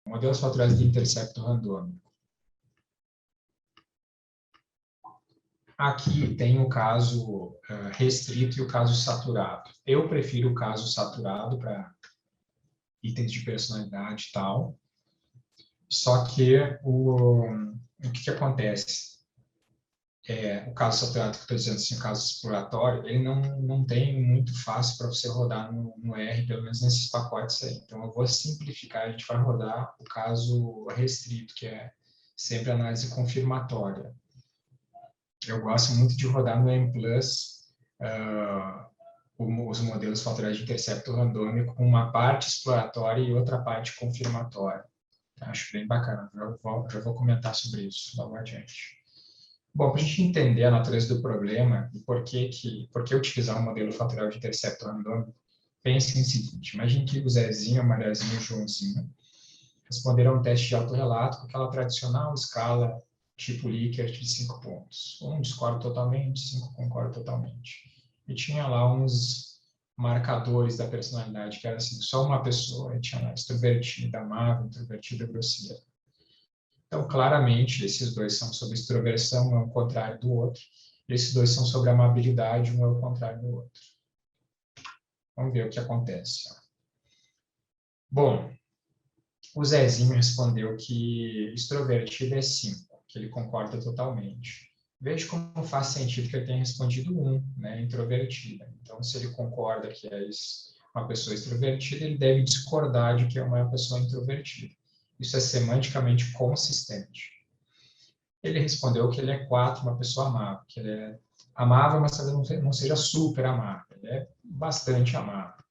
modelos fatoriais de intercepto randômico. Aqui tem o caso restrito e o caso saturado. Eu prefiro o caso saturado para itens de personalidade e tal. Só que o que acontece? O caso saturado, que eu estou dizendo assim, o caso exploratório, ele não tem muito fácil para você rodar no R, pelo menos nesses pacotes aí. Então, eu vou simplificar, a gente vai rodar o caso restrito, que é sempre análise confirmatória. Eu gosto muito de rodar no M+, os modelos fatoriais de intercepto randômico com uma parte exploratória e outra parte confirmatória. Acho bem bacana, já vou comentar sobre isso logo adiante. Bom, para a gente entender a natureza do problema e por que utilizar um modelo fatorial de intercepto randômico, pense no seguinte: imagine que o Zezinho, a Mariazinha e o Joãozinho responderam a um teste de autorrelato com aquela tradicional escala tipo Likert de 5 pontos. Um discorda totalmente, 5 concorda totalmente. E tinha lá uns marcadores da personalidade, que era assim, só uma pessoa, e tinha lá extrovertida, amável, introvertida, grosseira. Então, claramente, esses dois são sobre extroversão, um é o contrário do outro. Esses dois são sobre amabilidade, um é o contrário do outro. Vamos ver o que acontece. Bom, o Zezinho respondeu que extrovertido é 5, que ele concorda totalmente. Veja como faz sentido que ele tenha respondido 1, né, introvertida. Então, se ele concorda que é uma pessoa extrovertida, ele deve discordar de que é uma pessoa introvertida. Isso é semanticamente consistente. Ele respondeu que ele é 4, uma pessoa amável, que ele é amável, mas talvez não seja super amável, ele é bastante amável.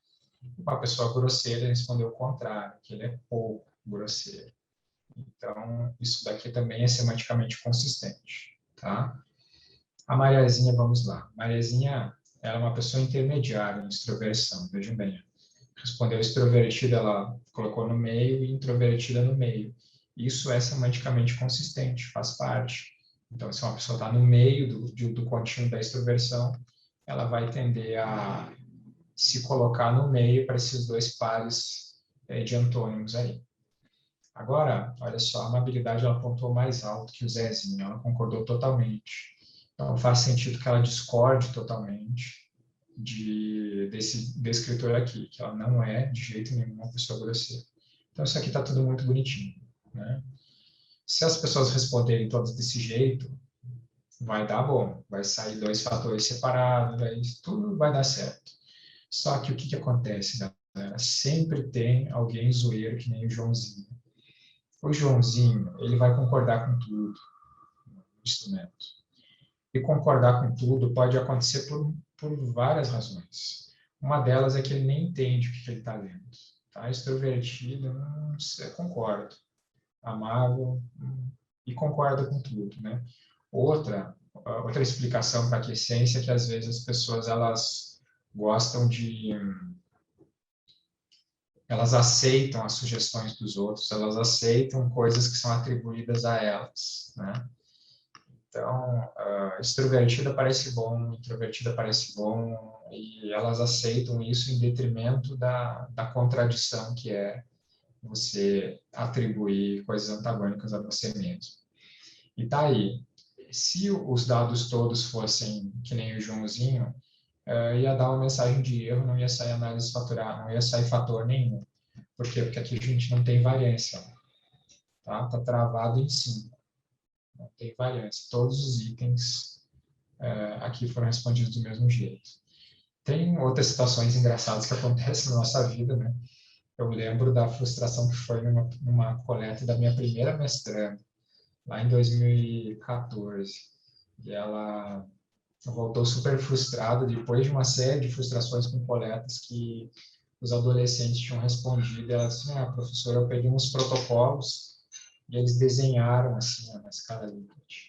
Uma pessoa grosseira, ele respondeu o contrário, que ele é pouco grosseiro. Então, isso daqui também é semanticamente consistente, tá? A Mariazinha, vamos lá. Mariazinha, ela é uma pessoa intermediária em extroversão, vejam bem. Respondeu extrovertida, ela colocou no meio, e introvertida no meio. Isso é semanticamente consistente, faz parte. Então, se uma pessoa está no meio do contínuo da extroversão, ela vai tender a se colocar no meio para esses dois pares de antônimos aí. Agora, olha só, a amabilidade ela apontou mais alto que o Zezinho, ela concordou totalmente. Então, faz sentido que ela discorde totalmente desse descritor aqui, que ela não é, de jeito nenhum, uma pessoa grosseira. Então, isso aqui está tudo muito bonitinho, né? Se as pessoas responderem todas desse jeito, vai dar bom, vai sair dois fatores separados, tudo vai dar certo. Só que o que acontece, galera? Sempre tem alguém zoeiro que nem o Joãozinho. O Joãozinho, ele vai concordar com tudo no instrumento. E concordar com tudo pode acontecer por várias razões. Uma delas é que ele nem entende o que ele está lendo. Tá? Extrovertido, concordo. Amável, e concorda com tudo, né? Outra explicação para a aquiescência é que, às vezes, as pessoas elas gostam elas aceitam as sugestões dos outros, elas aceitam coisas que são atribuídas a elas, né? Então, extrovertida parece bom, introvertida parece bom, e elas aceitam isso em detrimento da contradição que é você atribuir coisas antagônicas a você mesmo. E tá aí, se os dados todos fossem que nem o Joãozinho, ia dar uma mensagem de erro, não ia sair análise fatorial, não ia sair fator nenhum. Por quê? Porque aqui a gente não tem variância. Tá travado em 5. Não tem variância. Todos os itens aqui foram respondidos do mesmo jeito. Tem outras situações engraçadas que acontecem na nossa vida, né? Eu lembro da frustração que foi numa coleta da minha primeira mestranda, lá em 2014. E ela voltou super frustrada depois de uma série de frustrações com coletas que os adolescentes tinham respondido. Ela disse, professora, eu peguei uns protocolos e eles desenharam assim, na escala Likert.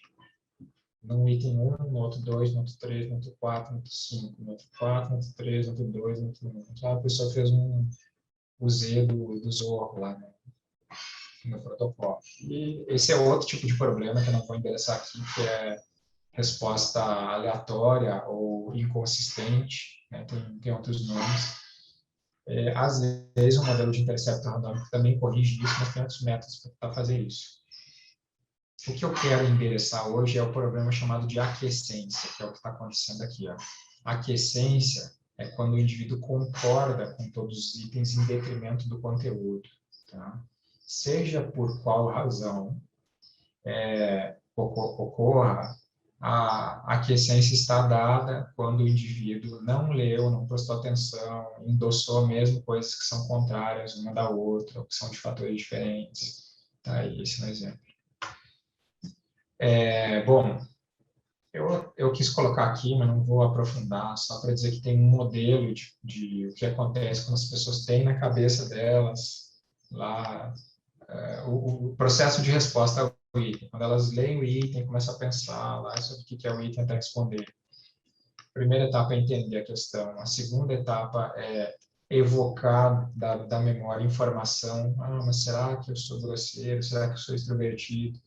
No item 1, no outro 2, no outro 3, no outro 4, no outro 5, no outro 4, no outro 3, no outro 2, no outro 1. Então, a pessoa fez o Z do Zorro lá no protocolo. E esse é outro tipo de problema que eu não vou endereçar aqui, que é resposta aleatória ou inconsistente, né? Tem outros nomes. Às vezes, o modelo de intercepto randômico também corrige isso, mas tem outros métodos para fazer isso. O que eu quero endereçar hoje é o problema chamado de aquiescência, que é o que está acontecendo aqui. Ó. Aquiescência é quando o indivíduo concorda com todos os itens em detrimento do conteúdo. Tá? Seja por qual razão ocorra, a aquiescência está dada quando o indivíduo não leu, não prestou atenção, endossou mesmo coisas que são contrárias uma da outra, ou que são de fatores diferentes. Tá? Esse é um exemplo. Bom, eu quis colocar aqui, mas não vou aprofundar, só para dizer que tem um modelo de o que acontece quando as pessoas têm na cabeça delas lá o processo de resposta ao item. Quando elas leem o item, começam a pensar lá sobre o que é o item até responder. A primeira etapa é entender a questão. A segunda etapa é evocar da memória informação. Mas será que eu sou grosseiro? Será que eu sou extrovertido?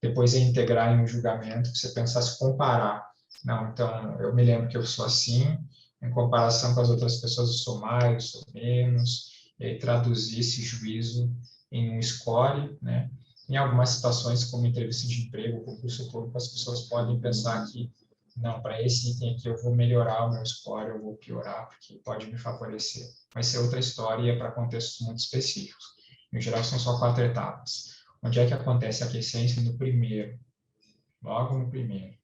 Depois é integrar em um julgamento, você pensar, se comparar. Não, então, eu me lembro que eu sou assim, em comparação com as outras pessoas eu sou mais, eu sou menos, e aí traduzir esse juízo em um score, né? Em algumas situações, como entrevista de emprego, concurso público, as pessoas podem pensar que, não, para esse item aqui eu vou melhorar o meu score, eu vou piorar, porque pode me favorecer. Vai ser outra história e é para contextos muito específicos. Em geral, são só 4 etapas. Onde é que acontece a aquiescência? No primeiro, logo no primeiro.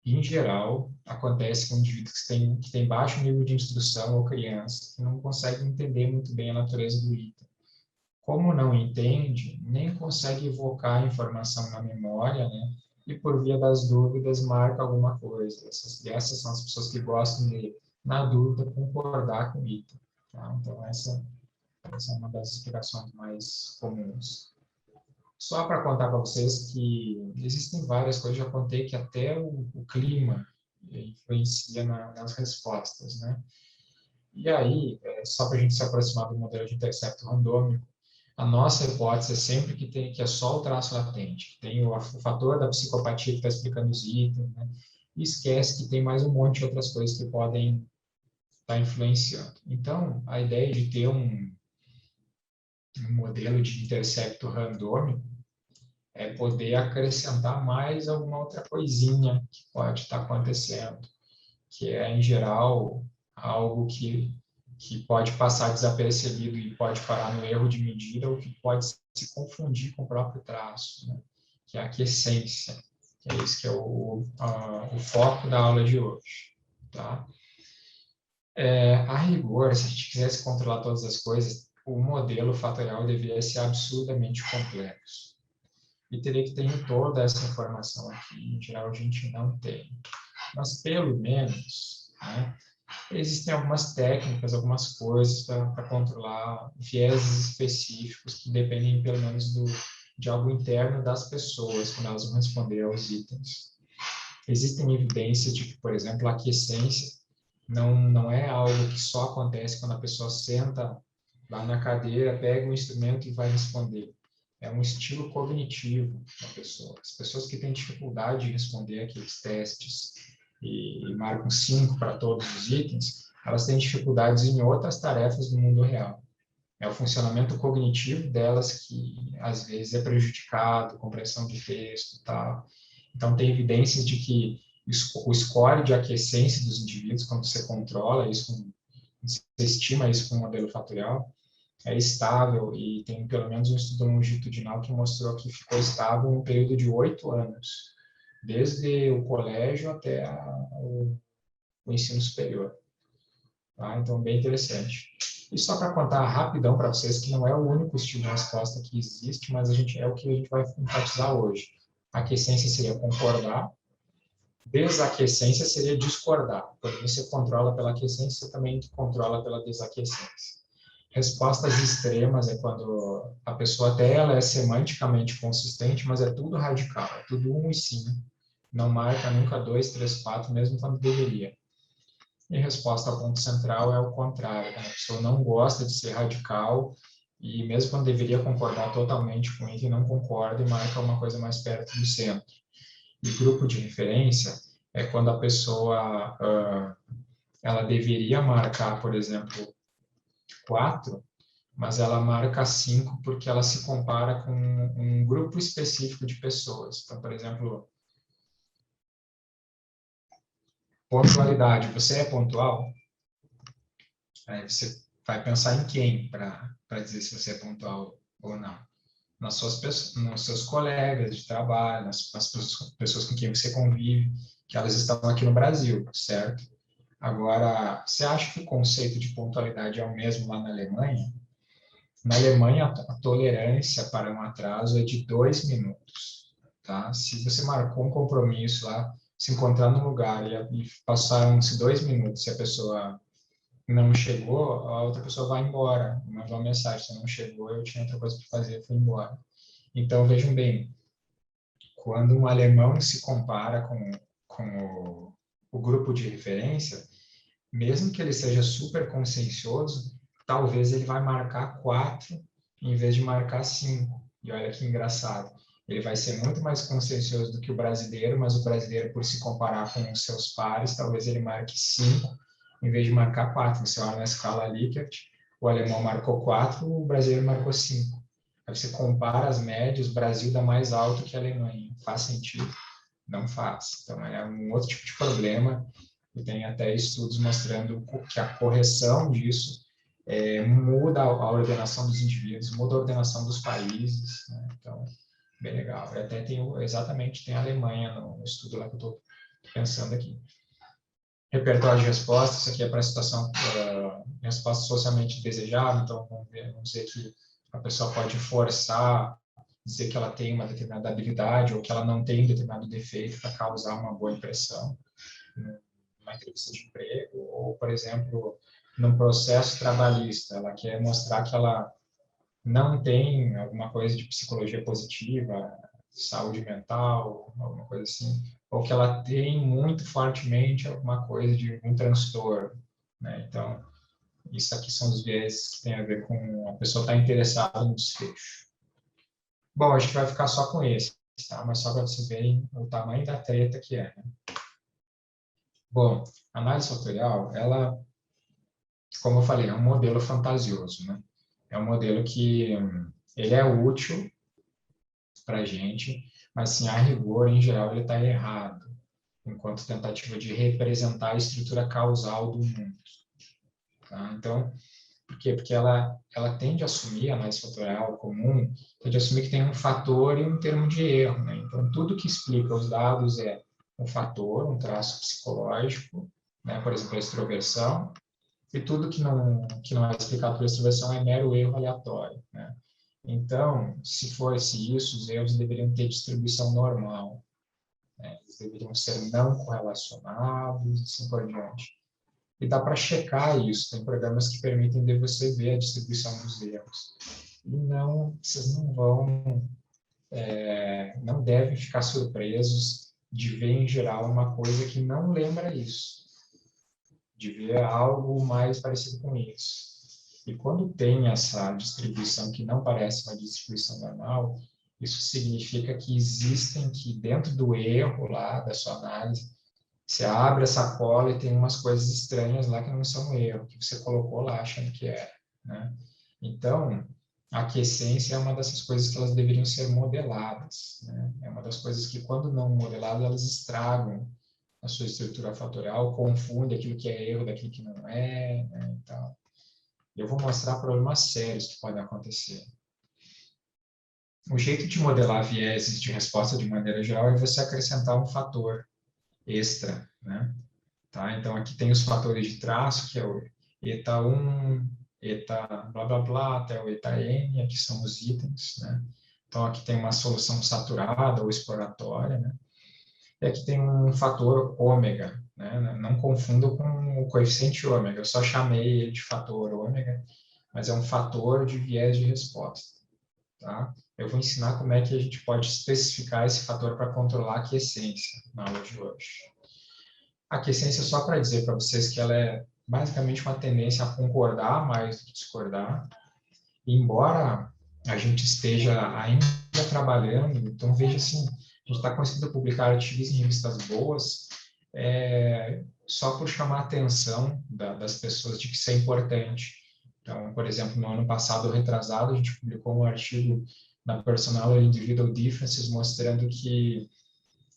Em geral, acontece com indivíduos que têm baixo nível de instrução ou crianças que não conseguem entender muito bem a natureza do item. Como não entende, nem consegue evocar a informação na memória, né? E por via das dúvidas marca alguma coisa. Essas são as pessoas que gostam de, na dúvida, concordar com o item. Tá? Então, essa é uma das explicações mais comuns. Só para contar para vocês que existem várias coisas, já contei que até o clima influencia nas respostas, né? E aí, só para a gente se aproximar do modelo de intercepto randômico, a nossa hipótese é sempre que é só o traço latente, que tem o fator da psicopatia que está explicando os itens, né? E esquece que tem mais um monte de outras coisas que podem estar influenciando. Então, a ideia de ter um modelo de intercepto randômico é poder acrescentar mais alguma outra coisinha que pode estar acontecendo, que é, em geral, algo que pode passar desapercebido e pode parar no erro de medida ou que pode se confundir com o próprio traço, né? Que é a aquiescência, que é isso que é o foco da aula de hoje. Tá? A rigor, se a gente quisesse controlar todas as coisas, o modelo fatorial deveria ser absurdamente complexo. E teria que ter toda essa informação aqui. Em geral, a gente não tem. Mas, pelo menos, né, existem algumas técnicas, algumas coisas para controlar vieses específicos que dependem, pelo menos, de algo interno das pessoas, quando elas vão responder aos itens. Existem evidências de que, por exemplo, a aquiescência não é algo que só acontece quando a pessoa senta lá na cadeira, pega o instrumento e vai responder. É um estilo cognitivo da pessoa. As pessoas que têm dificuldade de responder aqueles testes e marcam 5 para todos os itens, elas têm dificuldades em outras tarefas do mundo real. É o funcionamento cognitivo delas que, às vezes, é prejudicado, compreensão de texto e tal. Então, tem evidências de que o score de aquiescência dos indivíduos, quando você controla isso, você estima isso com um modelo fatorial, é estável, e tem pelo menos um estudo longitudinal que mostrou que ficou estável no período de 8 anos, desde o colégio até o ensino superior. Tá? Então, bem interessante. E só para contar rapidão para vocês que não é o único estilo de resposta que existe, mas é o que a gente vai enfatizar hoje. A aquiescência seria concordar, desaquiescência seria discordar. Quando você controla pela aquiescência, você também controla pela desaquiescência. Respostas extremas é quando a pessoa até ela é semanticamente consistente, mas é tudo radical, é tudo 1 e 5. Não marca nunca 2, 3, 4, mesmo quando deveria. E resposta ao ponto central é o contrário, né? A pessoa não gosta de ser radical e mesmo quando deveria concordar totalmente com ele, não concorda e marca uma coisa mais perto do centro. E grupo de referência é quando a pessoa ela deveria marcar, por exemplo, 4, mas ela marca 5 porque ela se compara com um grupo específico de pessoas. Então, por exemplo, pontualidade. Você é pontual? Aí você vai pensar em quem para dizer se você é pontual ou não. Nos seus colegas de trabalho, nas pessoas com quem você convive, que elas estão aqui no Brasil, certo? Agora, você acha que o conceito de pontualidade é o mesmo lá na Alemanha? Na Alemanha, a tolerância para um atraso é de 2 minutos, tá? Se você marcou um compromisso lá, se encontrar no lugar e passaram-se 2 minutos, se a pessoa não chegou, a outra pessoa vai embora. Mandou uma mensagem, você não chegou, eu tinha outra coisa para fazer, fui embora. Então, vejam bem, quando um alemão se compara com o grupo de referência, mesmo que ele seja super consciencioso, talvez ele vai marcar 4 em vez de marcar 5. E olha que engraçado. Ele vai ser muito mais consciencioso do que o brasileiro, mas o brasileiro, por se comparar com os seus pares, talvez ele marque 5 em vez de marcar 4. Você olha na escala Likert, o alemão marcou 4, o brasileiro marcou 5. Aí você compara as médias, o Brasil dá mais alto que a Alemanha. Faz sentido? Não faz. Então, é um outro tipo de problema. E tem até estudos mostrando que a correção disso muda a ordenação dos indivíduos, muda a ordenação dos países. Né? Então, bem legal. E até tem a Alemanha no estudo lá que eu estou pensando aqui. Repertório de respostas, isso aqui é para a situação, resposta socialmente desejável, então vamos dizer que a pessoa pode forçar, dizer que ela tem uma determinada habilidade ou que ela não tem um determinado defeito para causar uma boa impressão numa entrevista de emprego, ou, por exemplo, num processo trabalhista, ela quer mostrar que ela não tem alguma coisa de psicologia positiva, saúde mental, alguma coisa assim, ou que ela tem muito fortemente alguma coisa de um transtorno, né? Então, isso aqui são os vieses que tem a ver com a pessoa estar interessada no desfecho. Bom, a gente vai ficar só com esse, tá? Mas só para vocês verem o tamanho da treta que é, né? Bom, a análise fatorial, ela, como eu falei, é um modelo fantasioso, né? É um modelo que ele é útil para a gente, mas, assim, a rigor, em geral, ele está errado, enquanto tentativa de representar a estrutura causal do mundo. Tá? Então, por quê? Porque ela tende a assumir, a análise fatorial comum, tende a assumir que tem um fator e um termo de erro. Né? Então, tudo que explica os dados é um fator, um traço psicológico, né? Por exemplo, a extroversão, e tudo que não é explicado por extroversão é mero erro aleatório. Né? Então, se fosse isso, os erros deveriam ter distribuição normal. Né? Eles deveriam ser não correlacionados e assim por diante. E dá para checar isso. Tem programas que permitem de você ver a distribuição dos erros. E não, vocês não vão, não devem ficar surpresos de ver em geral uma coisa que não lembra isso, de ver algo mais parecido com isso. E quando tem essa distribuição que não parece uma distribuição normal, isso significa que existem, que dentro do erro lá, da sua análise, você abre a sacola e tem umas coisas estranhas lá que não são um erro, que você colocou lá achando que era. Né? Então, a aquiescência é uma dessas coisas que elas deveriam ser modeladas. Né? É uma das coisas que, quando não modeladas, elas estragam a sua estrutura fatorial, confunde aquilo que é erro daquilo que não é, né? Então, eu vou mostrar problemas sérios que podem acontecer. O jeito de modelar vieses de resposta de maneira geral é você acrescentar um fator extra, né? Tá? Então, aqui tem os fatores de traço, que é o eta 1, eta blá blá blá, até o eta n, aqui são os itens, né? Então, aqui tem uma solução saturada ou exploratória, né? E aqui tem um fator ômega, né? Não confunda com o coeficiente ômega, eu só chamei ele de fator ômega, mas é um fator de viés de resposta, tá? Eu vou ensinar como é que a gente pode especificar esse fator para controlar a aquiescência na aula de hoje. A aquiescência, só para dizer para vocês que ela é basicamente uma tendência a concordar mais do que discordar, e embora a gente esteja ainda trabalhando, então veja assim, a gente está conseguindo publicar artigos em revistas boas, só por chamar a atenção das pessoas de que isso é importante. Então, por exemplo, no ano passado, retrasado, a gente publicou um artigo na Personal Individual Differences mostrando que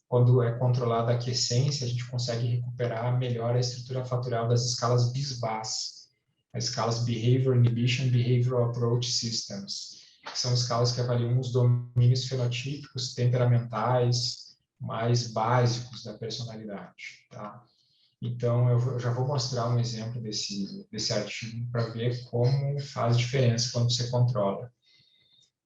quando é controlada a aquiescência, a gente consegue recuperar melhor a estrutura fatorial das escalas BIS-BAS, as escalas Behavior Inhibition Behavioral Approach Systems, que são escalas que avaliam os domínios fenotípicos, temperamentais, mais básicos da personalidade, tá? Então, eu já vou mostrar um exemplo desse artigo para ver como faz diferença quando você controla.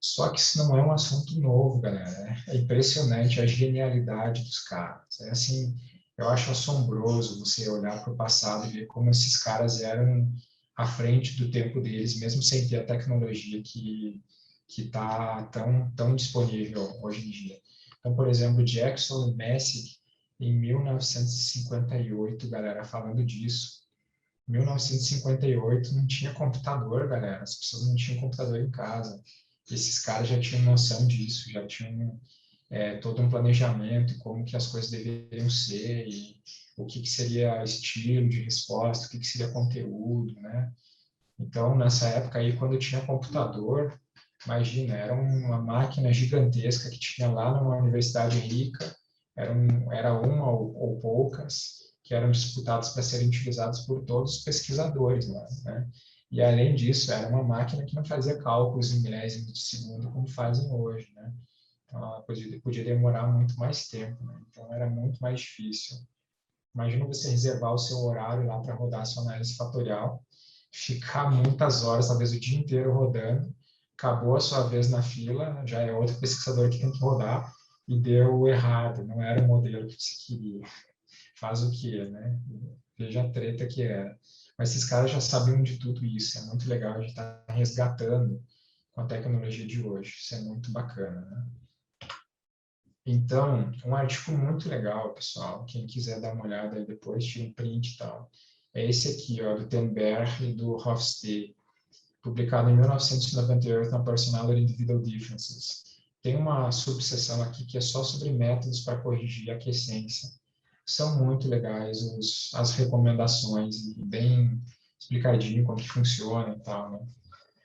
Só que isso não é um assunto novo, galera. É impressionante a genialidade dos caras. É assim, eu acho assombroso você olhar para o passado e ver como esses caras eram à frente do tempo deles, mesmo sem ter a tecnologia que está tão disponível hoje em dia. Então, por exemplo, Jackson e Messick, em 1958, galera, falando disso. 1958 não tinha computador, galera. As pessoas não tinham computador em casa. Esses caras já tinham noção disso, já tinham todo um planejamento, como que as coisas deveriam ser, e o que seria estilo de resposta, o que seria conteúdo, né? Então, nessa época aí, quando eu tinha computador, imagina, era uma máquina gigantesca que tinha lá numa universidade rica, era uma ou poucas, que eram disputadas para serem utilizadas por todos os pesquisadores lá, né? E, além disso, era uma máquina que não fazia cálculos em milésimos de segundo como fazem hoje, né? Então, ela podia demorar muito mais tempo, né? Então, era muito mais difícil. Imagina você reservar o seu horário lá para rodar a sua análise fatorial, ficar muitas horas, talvez o dia inteiro rodando, acabou a sua vez na fila, já é outro pesquisador que tem que rodar, e deu errado, não era o modelo que você queria. Faz o quê, né? Veja a treta que era. Mas esses caras já sabiam de tudo isso, é muito legal, a gente está resgatando com a tecnologia de hoje, isso é muito bacana, né? Então, um artigo muito legal, pessoal, quem quiser dar uma olhada aí depois, tira um print e tal, é esse aqui, ó, do Tenberg e do Hofstede, publicado em 1998 na Personality Individual Differences. Tem uma subseção aqui que é só sobre métodos para corrigir a aquiescência. São muito legais as recomendações, e bem explicadinho como que funciona e tal, né?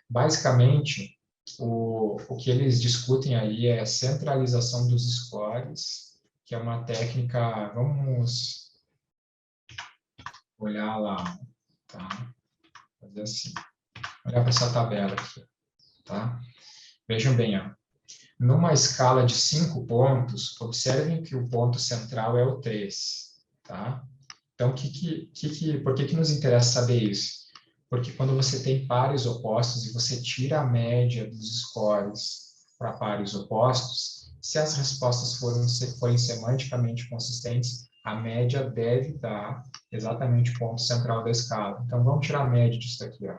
Basicamente, o que eles discutem aí é a centralização dos scores, que é uma técnica, vamos olhar lá, tá? Fazer assim, olhar para essa tabela aqui, tá? Vejam bem, ó. Numa escala de 5 pontos, observem que o ponto central é o 3, tá? Então, por que nos interessa saber isso? Porque quando você tem pares opostos e você tira a média dos scores para pares opostos, se as respostas forem semanticamente consistentes, a média deve dar exatamente o ponto central da escala. Então, vamos tirar a média disso aqui, ó.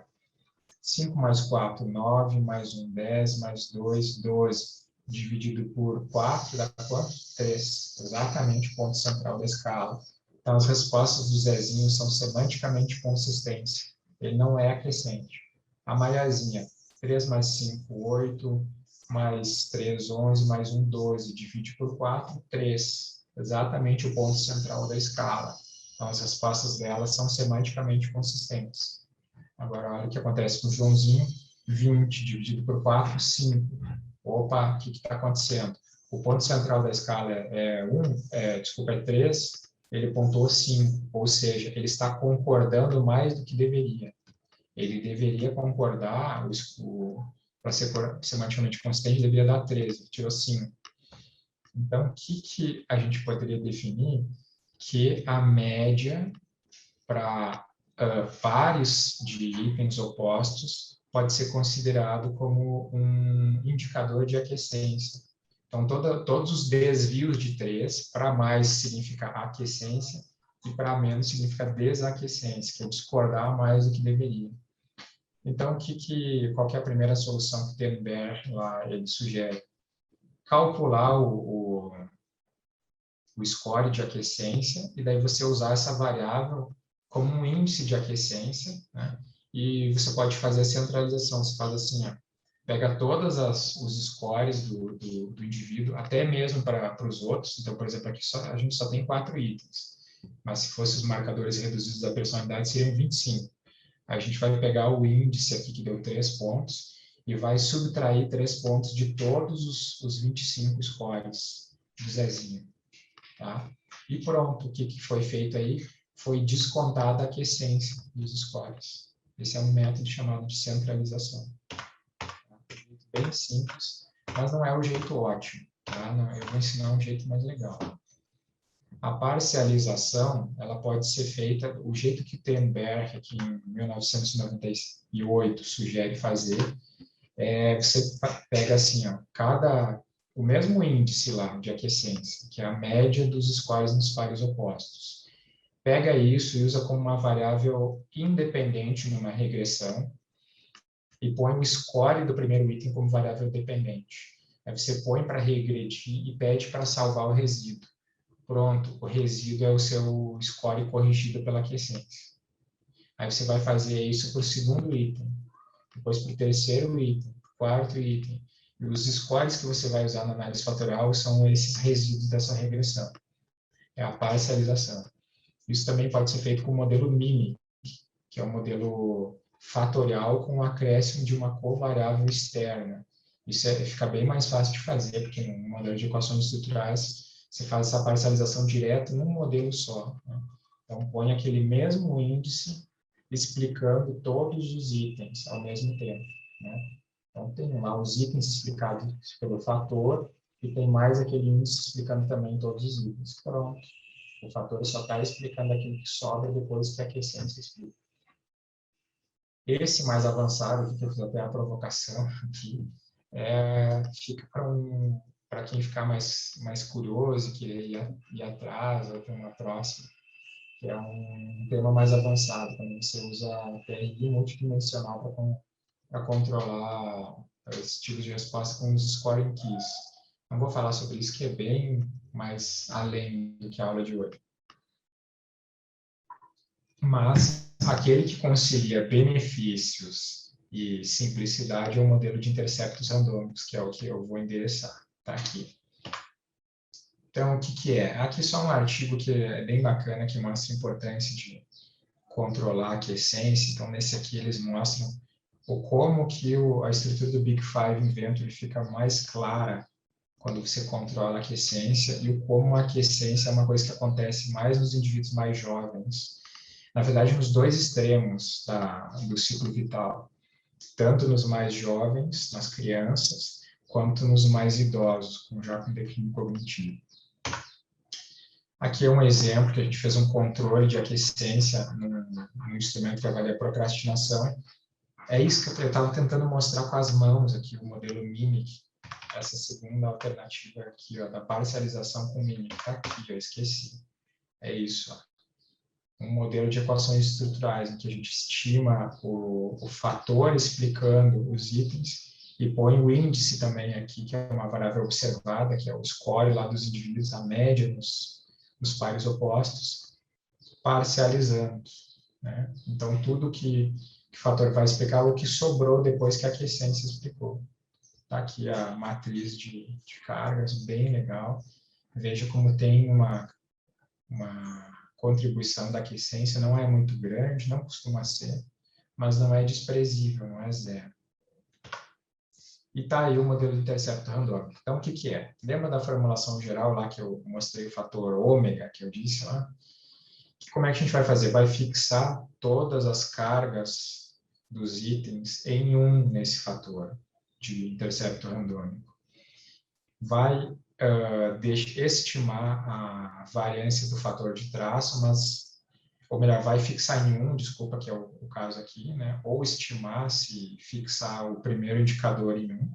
5 mais 4, 9, mais 1, 10, mais 2, 12. Dividido por 4 dá quanto? 3. Exatamente o ponto central da escala. Então, as respostas do Zezinho são semanticamente consistentes. Ele não é acrescente. A Maiazinha, 3 mais 5, 8, mais 3, 11, mais 1, 12. Divide por 4, 3. Exatamente o ponto central da escala. Então, as respostas delas são semanticamente consistentes. Agora, olha o que acontece com o Joãozinho. 20 dividido por 4, 5. Opa, o que está acontecendo? O ponto central da escala é 3, ele pontuou 5, ou seja, ele está concordando mais do que deveria. Ele deveria concordar, para ser semanticamente consistente, deveria dar 13, ele tirou 5. Então, o que a gente poderia definir? Que a média para pares de itens opostos pode ser considerado como um indicador de aquiescência. Então, todos os desvios de 3, para mais significa aquiescência e para menos significa desaquiescência, que é discordar mais do que deveria. Então, qual que é a primeira solução que o Tenberg lá ele sugere? Calcular o score de aquiescência e daí você usar essa variável como um índice de aquiescência, né? E você pode fazer a centralização, você faz assim, ó, pega todos os scores do indivíduo, até mesmo para os outros. Então, por exemplo, aqui a gente só tem 4 itens. mas se fossem os marcadores reduzidos da personalidade, seriam 25. A gente vai pegar o índice aqui, que deu 3 pontos, e vai subtrair 3 pontos de todos os 25 scores do Zezinho. Tá? E pronto, o que foi feito aí? Foi descontada a aquiescência dos scores. Esse é um método chamado de centralização. Bem simples, mas não é o jeito ótimo. Tá? Eu vou ensinar um jeito mais legal. A parcialização, ela pode ser feita, o jeito que Tenberg, aqui em 1998, sugere fazer, você pega assim, ó, o mesmo índice lá de aquiescência, que é a média dos scores nos pares opostos. Pega isso e usa como uma variável independente numa regressão e põe o score do primeiro item como variável dependente. Aí você põe para regredir e pede para salvar o resíduo. Pronto, o resíduo é o seu score corrigido pela aquiescência. Aí você vai fazer isso para o segundo item, depois para o terceiro item, quarto item. E os scores que você vai usar na análise fatorial são esses resíduos dessa regressão. É a parcialização. Isso também pode ser feito com o modelo MIMIC, que é um modelo fatorial com o acréscimo de uma covariável externa. Isso fica bem mais fácil de fazer, porque no modelo de equações estruturais você faz essa parcialização direto num modelo só. Né? Então, põe aquele mesmo índice explicando todos os itens ao mesmo tempo. Né? Então, tem lá os itens explicados pelo fator e tem mais aquele índice explicando também todos os itens. Pronto. O fator só está explicando aquilo que sobra depois que a aquiescência explica. Esse mais avançado, que eu fiz até a provocação aqui, fica para quem ficar mais curioso, querer ir atrás, ou ter uma próxima, que é um tema mais avançado, quando você usa TRI multidimensional para controlar esse tipo de resposta com os scoring keys. Não vou falar sobre isso, que é bem mais além do que a aula de hoje. Mas aquele que concilia benefícios e simplicidade é o modelo de interceptos randômicos, que é o que eu vou endereçar. Tá aqui. Então, o que é? Aqui só um artigo que é bem bacana, que mostra a importância de controlar a aquiescência. Então, nesse aqui eles mostram como que a estrutura do Big Five Inventory fica mais clara quando você controla a aquiescência e como a aquiescência é uma coisa que acontece mais nos indivíduos mais jovens. Na verdade, nos dois extremos do ciclo vital, tanto nos mais jovens, nas crianças, quanto nos mais idosos, já com declínio cognitivo. Aqui é um exemplo que a gente fez um controle de aquiescência no instrumento que avalia a procrastinação. É isso que eu estava tentando mostrar com as mãos aqui, o modelo MIMIC, essa segunda alternativa aqui, ó, da parcialização com MIMIC. Está aqui, eu esqueci. É isso, ó. Um modelo de equações estruturais, em que a gente estima o fator explicando os itens e põe o índice também aqui, que é uma variável observada, que é o score lá dos indivíduos, a média nos pares opostos, parcializando. Né? Então, tudo que o fator vai explicar é o que sobrou depois que a aquiescência explicou. Está aqui a matriz de cargas, bem legal. Veja como tem uma contribuição da aquiescência, não é muito grande, não costuma ser, mas não é desprezível, não é zero. E está aí o modelo de intercepto randômico. Então, o que é? Lembra da formulação geral lá que eu mostrei o fator ômega, que eu disse lá? Como é que a gente vai fazer? Vai fixar todas as cargas dos itens em nesse fator de intercepto randômico. Vai estimar a variância do fator de traço, ou melhor, vai fixar em desculpa, que é o caso aqui, né? Ou estimar se fixar o primeiro indicador em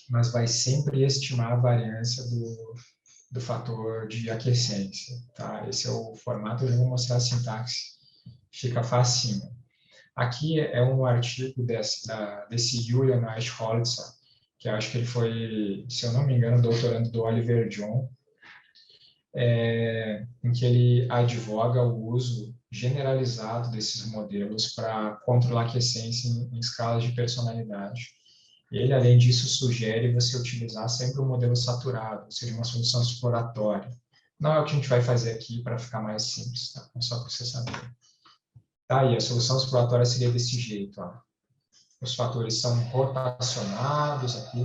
mas vai sempre estimar a variância do fator de aquiescência. Tá? Esse é o formato, eu já vou mostrar a sintaxe, fica facinho. Aqui é um artigo desse Julian Eichholzer, que eu acho que ele foi, se eu não me engano, doutorando do Oliver John, em que ele advoga o uso generalizado desses modelos para controlar a aquiescência em escalas de personalidade. Ele, além disso, sugere você utilizar sempre um modelo saturado, ou seja, uma solução exploratória. Não é o que a gente vai fazer aqui para ficar mais simples, tá? É só para você saber. Tá aí, a solução exploratória seria desse jeito, ó. Os fatores são rotacionados aqui,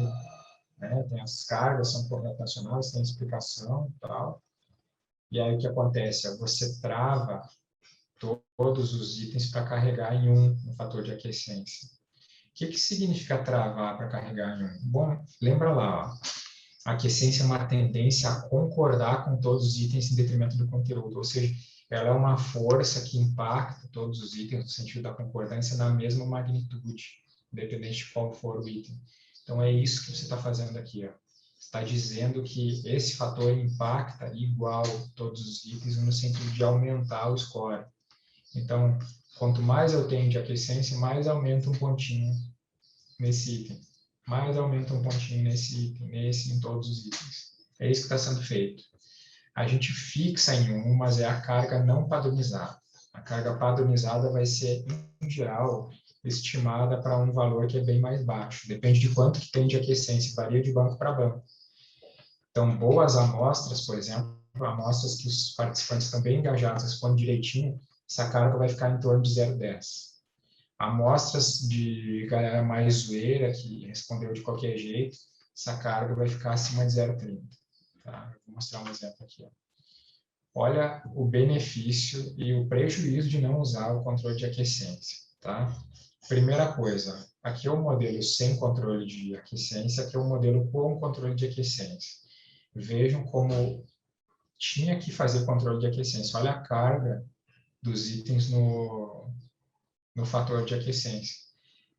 né? Tem as cargas, são correlacionadas, tem explicação e tal. E aí o que acontece? Você trava todos os itens para carregar em um fator de aquiescência. O que significa travar para carregar em um? Bom, lembra lá, ó, a aquiescência é uma tendência a concordar com todos os itens em detrimento do conteúdo, ou seja, ela é uma força que impacta todos os itens no sentido da concordância na mesma magnitude, independente de qual for o item. Então, é isso que você está fazendo aqui, ó. Está dizendo que esse fator impacta igual todos os itens no sentido de aumentar o score. Então, quanto mais eu tenho de aquiescência, mais aumenta um pontinho nesse item. Mais aumenta um pontinho nesse item, nesse, em todos os itens. É isso que está sendo feito. A gente fixa em um, mas é a carga não padronizada. A carga padronizada vai ser, em geral, estimada para um valor que é bem mais baixo. Depende de quanto que tem de aquiescência, varia de banco para banco. Então, boas amostras, por exemplo, amostras que os participantes estão bem engajados, respondem direitinho, essa carga vai ficar em torno de 0,10. Amostras de galera mais zoeira, que respondeu de qualquer jeito, essa carga vai ficar acima de 0,30. Tá? Vou mostrar um exemplo aqui. Ó. Olha o benefício e o prejuízo de não usar o controle de aquiescência. Tá? Primeira coisa, aqui é o modelo sem controle de aquiescência, aqui é o modelo com controle de aquiescência. Vejam como tinha que fazer controle de aquiescência. Olha a carga dos itens no fator de aquiescência.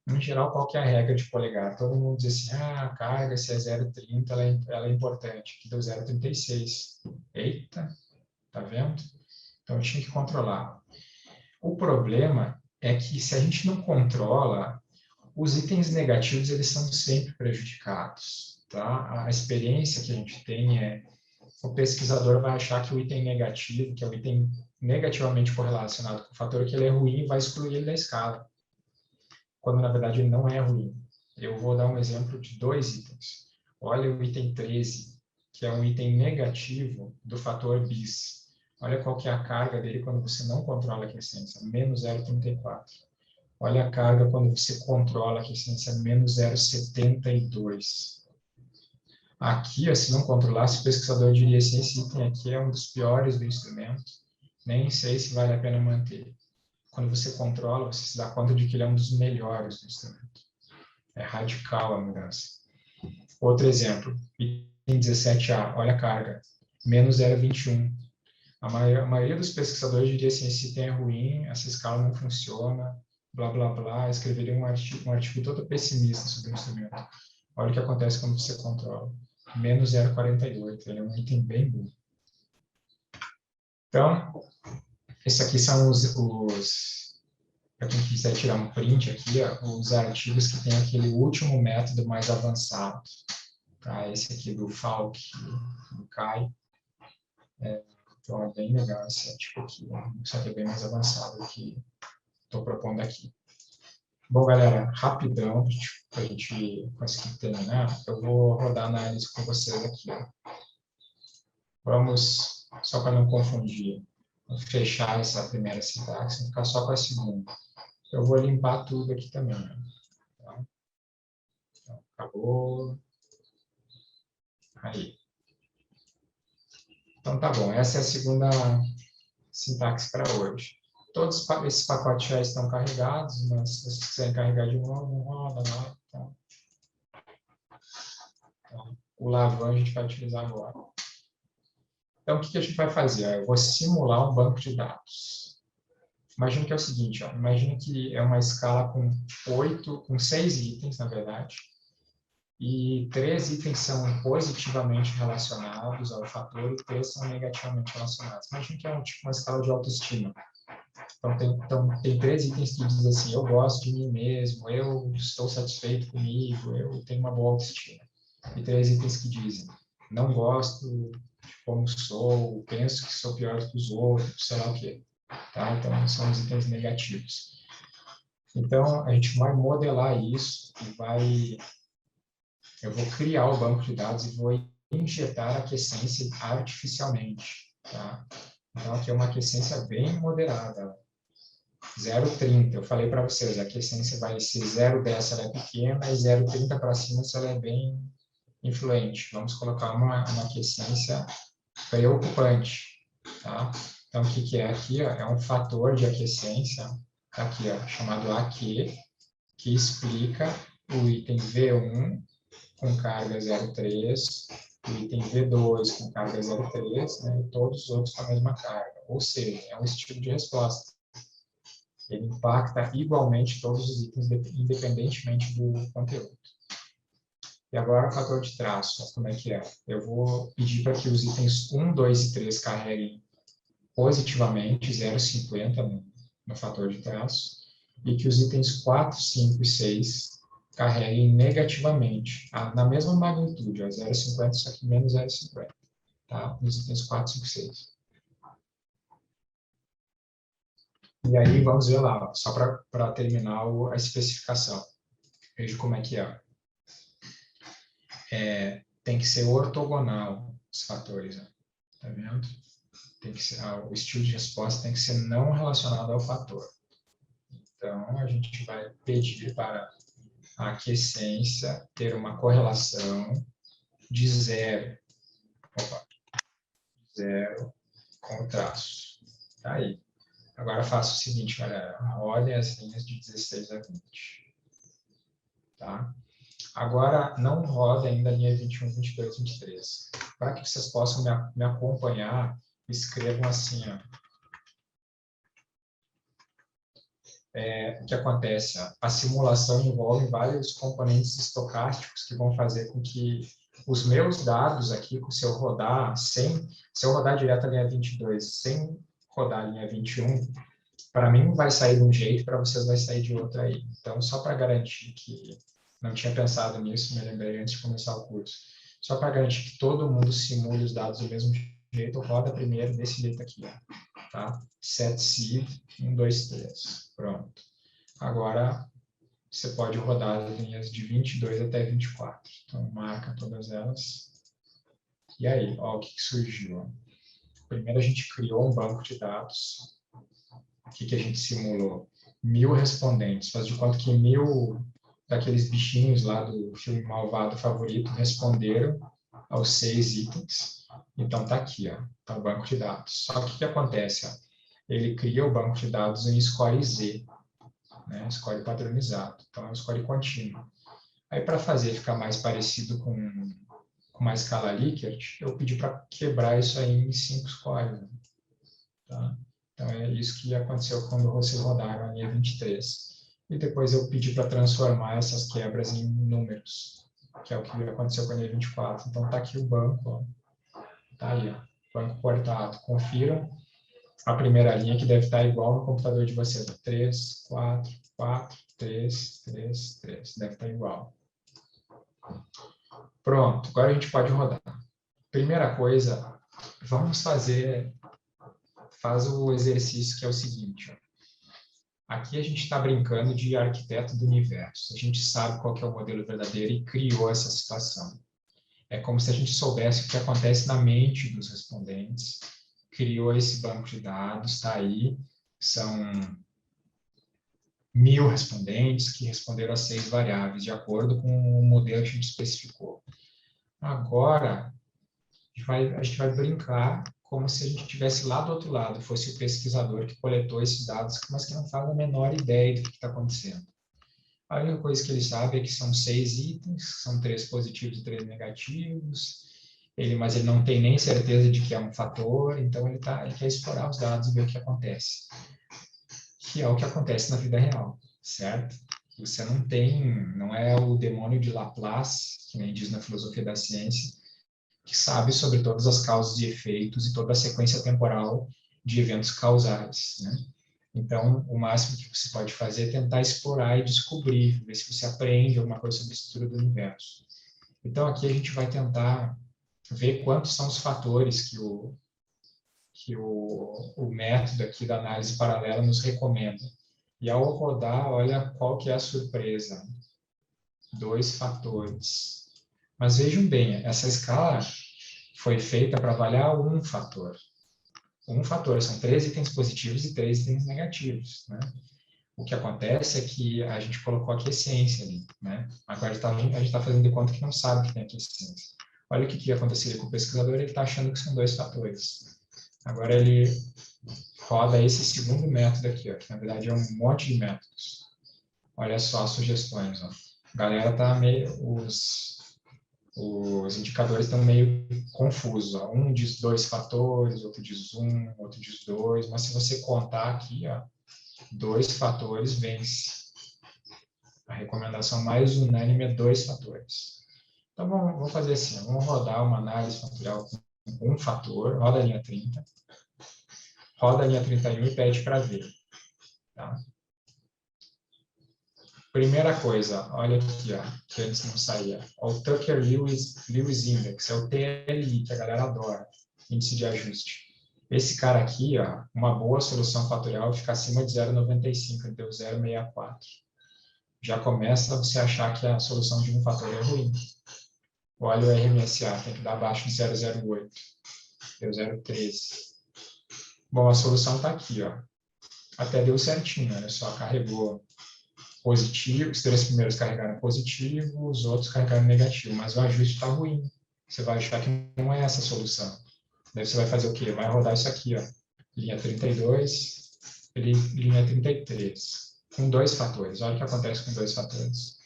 Em geral, qual que é a regra de polegar? Todo mundo diz assim, a carga, se é 0,30, ela é importante. Aqui deu 0,36. Eita, tá vendo? Então, eu tinha que controlar. O problema é que se a gente não controla, os itens negativos, eles são sempre prejudicados. Tá? A experiência que a gente tem é, o pesquisador vai achar que o item negativo, que é o item negativamente correlacionado com o fator, que ele é ruim e vai excluir ele da escala. Quando, na verdade, ele não é ruim. Eu vou dar um exemplo de 2 itens. Olha o item 13, que é um item negativo do fator bis. Olha qual que é a carga dele quando você não controla a aquiescência, menos 0,34. Olha a carga quando você controla a aquiescência, menos 0,72. Aqui, se não controlasse, o pesquisador diria assim, esse item aqui é um dos piores do instrumento, nem sei se vale a pena manter. Quando você controla, você se dá conta de que ele é um dos melhores do instrumento. É radical a mudança. Outro exemplo, item 17A, olha a carga, menos 0,21. A maioria dos pesquisadores diria assim, esse item é ruim, essa escala não funciona, blá, blá, blá, escreveria um artigo todo pessimista sobre o instrumento. Olha o que acontece quando você controla. Menos 0,48, ele é um item bem bom. Então, esses aqui são para quem quiser tirar um print aqui, ó, os artigos que tem aquele último método mais avançado. Tá? Esse aqui do Falk, do Kai. Então, é bem legal esse artigo aqui, né? Só que é bem mais avançado do que estou propondo aqui. Bom, galera, rapidão, para a gente conseguir terminar, eu vou rodar a análise com vocês aqui. Ó. Vamos, só para não confundir, fechar essa primeira sintaxe, ficar só com a segunda. Eu vou limpar tudo aqui também. Né? Então, acabou. Aí. Então, tá bom. Essa é a segunda sintaxe para hoje. Todos esses pacotes já estão carregados, mas se vocês quiserem carregar de novo, roda lá. Então, o Lavan a gente vai utilizar agora. Então, o que a gente vai fazer? Eu vou simular um banco de dados. Imagina que é o seguinte, ó, imagina que é uma escala com 6 itens, na verdade, e 3 itens são positivamente relacionados ao fator e 3 são negativamente relacionados. Imagina que é tipo uma escala de autoestima. Então, tem 3 itens que dizem assim, eu gosto de mim mesmo, eu estou satisfeito comigo, eu tenho uma boa autoestima. E 3 itens que dizem, não gosto de como sou, penso que sou pior do que os outros, sei lá o quê. Tá? Então, são os itens negativos. Então, a gente vai modelar isso e eu vou criar o banco de dados e vou injetar aquiescência artificialmente, tá? Então, aqui é uma aquiescência bem moderada, 0,30. Eu falei para vocês, a aquiescência vai ser 0,10 se ela é pequena e 0,30 para cima se ela é bem influente. Vamos colocar uma aquiescência preocupante, tá? Então, o que é aqui? Ó, é um fator de aquiescência, aqui, ó, chamado AQ, que explica o item V1 com carga 0,3, o item V2 com carga 0,3, né, e todos os outros com a mesma carga. Ou seja, é um estilo de resposta. Ele impacta igualmente todos os itens, independentemente do conteúdo. E agora o fator de traço, como é que é? Eu vou pedir para que os itens 1, 2 e 3 carreguem positivamente 0,50 no fator de traço, e que os itens 4, 5 e 6 carreguem negativamente, na mesma magnitude, 0,50, só que menos 0,50, tá? Nos itens 4, 5 e 6. E aí, vamos ver lá, só para terminar a especificação. Veja como é que é. Tem que ser ortogonal os fatores, né? Tá vendo? Tem que ser, o estilo de resposta tem que ser não relacionado ao fator. Então, a gente vai pedir para a aquiescência ter uma correlação de 0, com o traço. Tá aí. Agora faço o seguinte, galera. Rodem as linhas de 16 a 20. Tá? Agora, não roda ainda a linha 21, 22, 23. Para que vocês possam me acompanhar, escrevam assim, ó. O que acontece? A simulação envolve vários componentes estocásticos que vão fazer com que os meus dados aqui, se eu rodar direto a linha 22, sem rodar a linha 21, para mim vai sair de um jeito, para vocês vai sair de outro aí. Então, só para garantir que não tinha pensado nisso, me lembrei antes de começar o curso, só para garantir que todo mundo simule os dados do mesmo jeito, roda primeiro desse jeito aqui, ó, tá? Set seed, 1, 2, 3. Pronto. Agora, você pode rodar as linhas de 22 até 24. Então, marca todas elas. E aí, ó, o que surgiu? Primeiro, a gente criou um banco de dados. O que a gente simulou? 1000 respondentes. Faz de conta que 1000 daqueles bichinhos lá do filme Malvado Favorito responderam aos 6 itens. Então, tá aqui, ó, tá o banco de dados. Só que o que acontece? Ó? Ele cria o banco de dados em score Z, né? Score padronizado. Então, é um score contínuo. Aí, para fazer ficar mais parecido com uma escala Likert, eu pedi para quebrar isso aí em 5 scores. Né? Tá? Então, é isso que aconteceu quando vocês rodaram a linha 23. E depois eu pedi para transformar essas quebras em números, que é o que aconteceu com a linha 24. Então, está aqui o banco, ó. Tá aí, ó, banco cortado. Confiram a primeira linha, que deve estar igual no computador de vocês. 3, 4, 4, 3, 3, 3. Deve estar igual. Pronto, agora a gente pode rodar. Primeira coisa, vamos faz o exercício que é o seguinte. Ó. Aqui a gente está brincando de arquiteto do universo. A gente sabe qual que é o modelo verdadeiro e criou essa situação. É como se a gente soubesse o que acontece na mente dos respondentes, criou esse banco de dados, está aí, são 1000 respondentes que responderam a 6 variáveis, de acordo com o modelo que a gente especificou. Agora, a gente vai brincar como se a gente estivesse lá do outro lado, fosse o pesquisador que coletou esses dados, mas que não faz a menor ideia do que está acontecendo. A única coisa que ele sabe é que são 6 itens, são 3 positivos e 3 negativos, mas ele não tem nem certeza de que é um fator, então ele quer explorar os dados e ver o que acontece. Que é o que acontece na vida real, certo? Você não é o demônio de Laplace, que nem diz na filosofia da ciência, que sabe sobre todas as causas e efeitos e toda a sequência temporal de eventos causais, né? Então, o máximo que você pode fazer é tentar explorar e descobrir, ver se você aprende alguma coisa sobre a estrutura do universo. Então, aqui a gente vai tentar ver quantos são os fatores que o método aqui da análise paralela nos recomenda. E ao rodar, olha qual que é a surpresa. 2 fatores. Mas vejam bem, essa escala foi feita para avaliar um fator. Um fator, são 3 itens positivos e 3 itens negativos, né? O que acontece é que a gente colocou aquiescência ali, né? Agora a gente está fazendo de conta que não sabe que tem aquiescência. Olha o que aconteceria com o pesquisador, ele está achando que são 2 fatores. Agora ele roda esse segundo método aqui, ó, que na verdade é um monte de métodos. Olha só as sugestões, ó. A galera tá meio, os indicadores estão meio confusos, ó. Um diz 2 fatores, outro diz 1, outro diz 2, mas se você contar aqui, ó, 2 fatores vence. A recomendação mais unânime é 2 fatores. Então, vamos fazer assim, vamos rodar uma análise fatorial com um fator, roda a linha 30, roda a linha 31 e pede para ver. Tá? Primeira coisa, olha aqui, ó, que antes não saía. O Tucker-Lewis Index, é o TLI, que a galera adora, índice de ajuste. Esse cara aqui, ó, uma boa solução fatorial fica acima de 0,95, então 0,64. Já começa a você achar que a solução de um fator é ruim. Olha o RMSA, tem que dar abaixo de 0,08, deu 0,13. Bom, a solução está aqui, ó. Até deu certinho, olha só, carregou positivo, os 3 primeiros carregaram positivo, os outros carregaram negativo, mas o ajuste está ruim. Você vai achar que não é essa a solução. Daí você vai fazer o quê? Vai rodar isso aqui, ó. Linha 32, linha 33, com 2 fatores. Olha o que acontece com 2 fatores.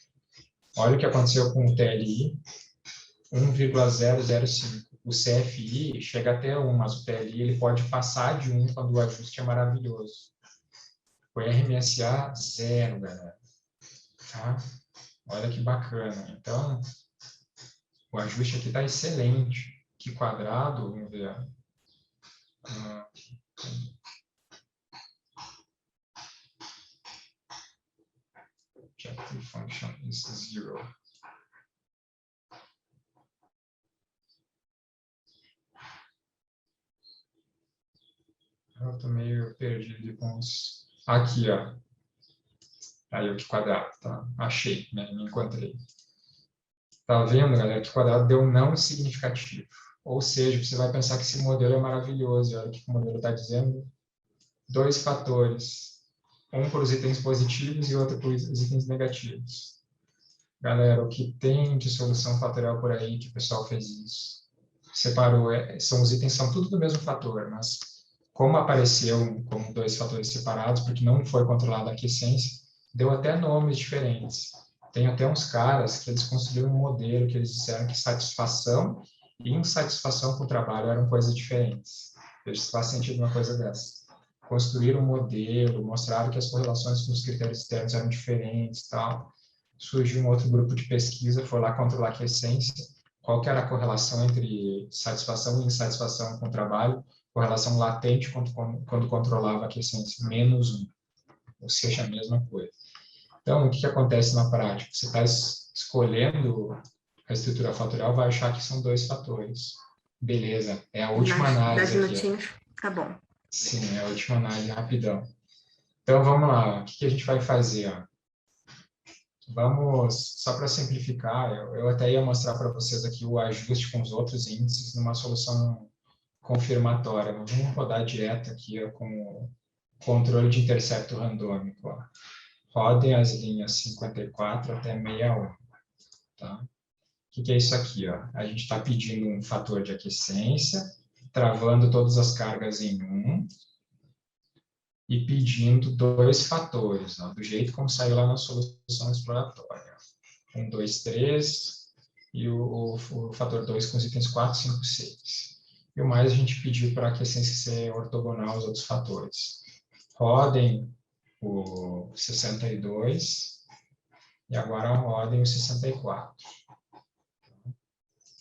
Olha o que aconteceu com o TLI, 1,005. O CFI chega até 1, mas o TLI ele pode passar de 1 quando o ajuste é maravilhoso. O RMSA, 0, galera. Tá? Olha que bacana. Então, o ajuste aqui está excelente. Que quadrado, vamos ver. Objective function is 0. Eu estou meio perdido com os... Aqui, ó. Aí, o que quadrado, tá? Achei, né? Me encontrei. Tá vendo, galera? Que quadrado deu não significativo. Ou seja, você vai pensar que esse modelo é maravilhoso. Olha o que o modelo está dizendo. 2 fatores. Um para os itens positivos e outro para os itens negativos. Galera, o que tem de solução fatorial por aí que o pessoal fez isso? Separou, os itens são tudo do mesmo fator, mas como apareceu como 2 fatores separados, porque não foi controlada a aquiescência, deu até nomes diferentes. Tem até uns caras que eles construíram um modelo que eles disseram que satisfação e insatisfação com o trabalho eram coisas diferentes. Veja se faz sentido uma coisa dessa. Construíram um modelo, mostraram que as correlações com os critérios externos eram diferentes e tal. Surgiu um outro grupo de pesquisa, foi lá controlar a aquiescência, qual que era a correlação entre satisfação e insatisfação com o trabalho, correlação latente quando controlava a aquiescência, -1, ou seja, a mesma coisa. Então, o que acontece na prática? Você está escolhendo a estrutura fatorial, vai achar que são 2 fatores. Beleza, é a última análise aqui. 10 minutinhos, tá bom. Sim, é a última análise, rapidão. Então, vamos lá, o que a gente vai fazer? Ó? Vamos, só para simplificar, eu até ia mostrar para vocês aqui o ajuste com os outros índices numa solução confirmatória. Mas vamos rodar direto aqui ó, com o controle de intercepto randômico. Ó. Rodem as linhas 54 até 61. Tá? O que é isso aqui? Ó? A gente está pedindo um fator de aquiescência, travando todas as cargas em 1 e pedindo 2 fatores, ó, do jeito como saiu lá na solução exploratória. 1, 2, 3 e o fator 2 com os itens 4, 5, 6. E o mais a gente pediu para a aquiescência ser ortogonal aos outros fatores. Rodem o 62 e agora rodem o 64.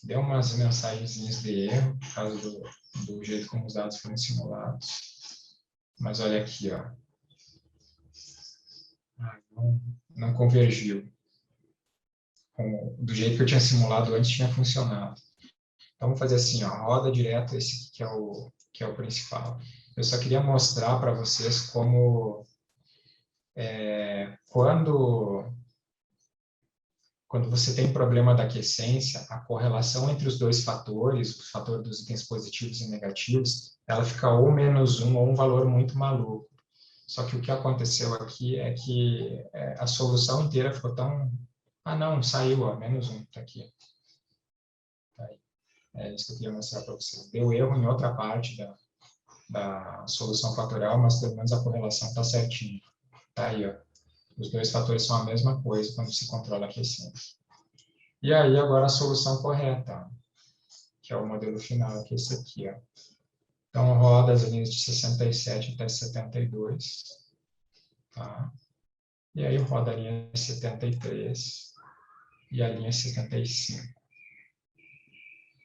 Deu umas mensagenzinhas de erro por causa do jeito como os dados foram simulados. Mas olha aqui, ó. Não convergiu. Do jeito que eu tinha simulado antes, tinha funcionado. Então, vamos fazer assim, ó, roda direto esse que é o principal. Eu só queria mostrar para vocês como quando quando você tem problema da aquiescência, a correlação entre os dois fatores, o fator dos itens positivos e negativos, ela fica ou -1 ou um valor muito maluco. Só que o que aconteceu aqui é que a solução inteira ficou tão... Ah, não, saiu, ó, -1, está aqui. Tá aí. É isso que eu queria mostrar para vocês. Deu erro em outra parte da solução fatorial, mas pelo menos a correlação está certinha. Tá aí, ó. Os dois fatores são a mesma coisa quando se controla a aquiescência. E aí, agora a solução correta, que é o modelo final, que é esse aqui, ó. Então, roda as linhas de 67 até 72, tá? E aí roda a linha 73 e a linha 75.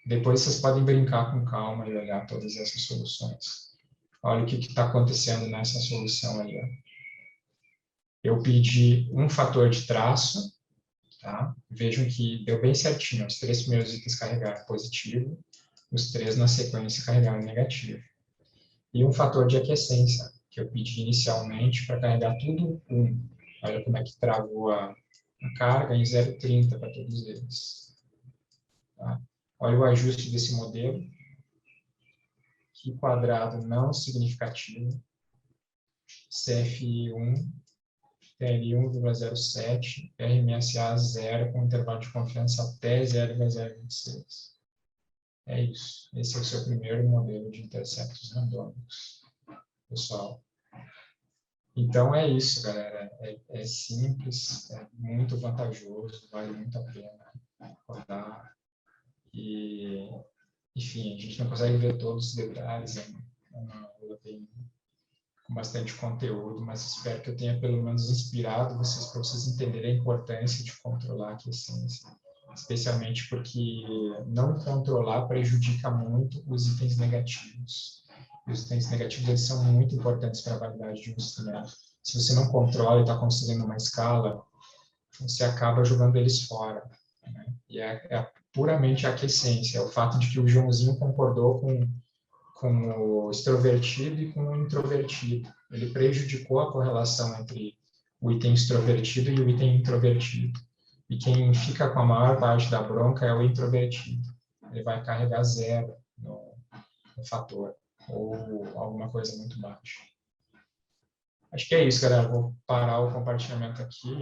Depois vocês podem brincar com calma e olhar todas essas soluções. Olha o que está acontecendo nessa solução aí, ó. Eu pedi um fator de traço, tá? Vejam que deu bem certinho. Os 3 primeiros itens carregaram positivo, os 3 na sequência carregaram negativo. E um fator de aquiescência, que eu pedi inicialmente para carregar tudo 1. Olha como é que travou a carga em 0,30 para todos eles. Tá? Olha o ajuste desse modelo. Que quadrado não significativo. CFI1, TLI 1,07, RMSA 0, com intervalo de confiança até 0,026. É isso. Esse é o seu primeiro modelo de interceptos randômicos, pessoal. Então, é isso, galera. É simples, é muito vantajoso, vale muito a pena acordar. E, enfim, a gente não consegue ver todos os detalhes, é uma aula bem com bastante conteúdo, mas espero que eu tenha pelo menos inspirado vocês para vocês entenderem a importância de controlar a aquiescência, especialmente porque não controlar prejudica muito os itens negativos. E os itens negativos eles são muito importantes para a validade de um instrumento. Se você não controla e está construindo uma escala, você acaba jogando eles fora, né? E é puramente a aquiescência, é o fato de que o Joãozinho concordou com o extrovertido e com o introvertido. Ele prejudicou a correlação entre o item extrovertido e o item introvertido. E quem fica com a maior parte da bronca é o introvertido. Ele vai carregar 0 no fator, ou alguma coisa muito baixa. Acho que é isso, galera. Vou parar o compartilhamento aqui.